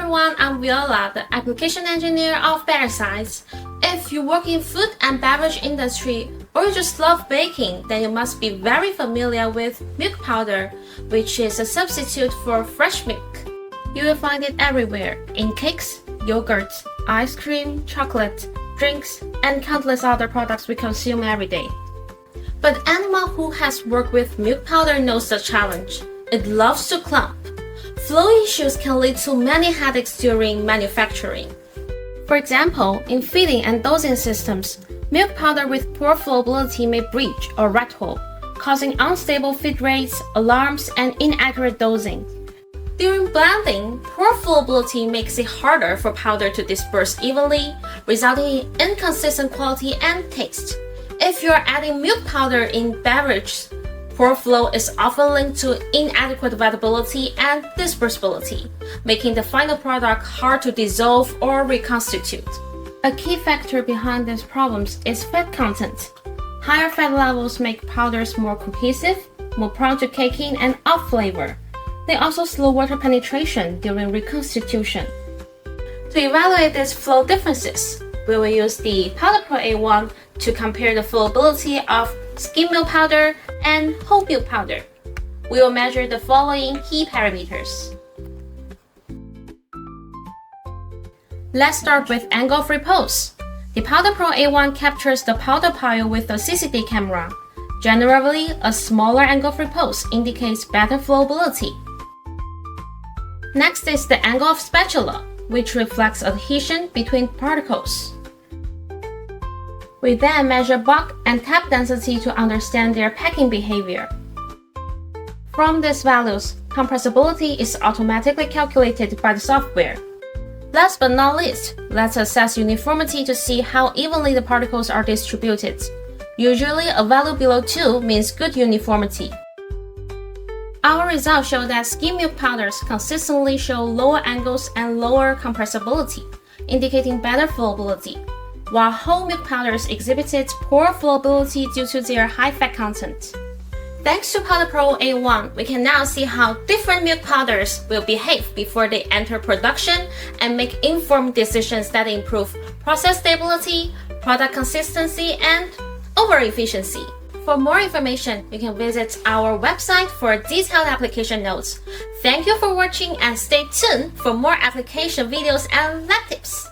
everyone, I'm Viola, the application engineer of Bettersize. If you work in food and beverage industry or you just love baking, then you must be very familiar with milk powder, which is a substitute for fresh milk. You will find it everywhere, in cakes, yogurt, ice cream, chocolate, drinks, and countless other products we consume every day. But anyone who has worked with milk powder knows the challenge. It loves to clump. Flow issues can lead to many headaches during manufacturing. For example, in feeding and dosing systems, milk powder with poor flowability may breach or rattle, causing unstable feed rates, alarms, and inaccurate dosing. During blending, poor flowability makes it harder for powder to disperse evenly, resulting in inconsistent quality and taste. If you're adding milk powder in beverages, poor flow is often linked to inadequate wettability and dispersibility, making the final product hard to dissolve or reconstitute. A key factor behind these problems is fat content. Higher fat levels make powders more cohesive, more prone to caking and off flavor. They also slow water penetration during reconstitution. To evaluate these flow differences, we will use the PowderPro A1 to compare the flowability of skimmed milk powder and whole milk powder. We will measure the following key parameters. Let's start with angle of repose. The PowderPro A1 captures the powder pile with a CCD camera. Generally, a smaller angle of repose indicates better flowability. Next is the angle of spatula, which reflects adhesion between particles. We then measure bulk and tap density to understand their packing behavior. From these values, compressibility is automatically calculated by the software. Last but not least, let's assess uniformity to see how evenly the particles are distributed. Usually, a value below 2 means good uniformity. Our results show that skimmed milk powders consistently show lower angles and lower compressibility, indicating better flowability, while whole milk powders exhibited poor flowability due to their high fat content. Thanks to PowderPro A1, we can now see how different milk powders will behave before they enter production and make informed decisions that improve process stability, product consistency, and overall efficiency. For more information, you can visit our website for detailed application notes. Thank you for watching and stay tuned for more application videos and lab tips.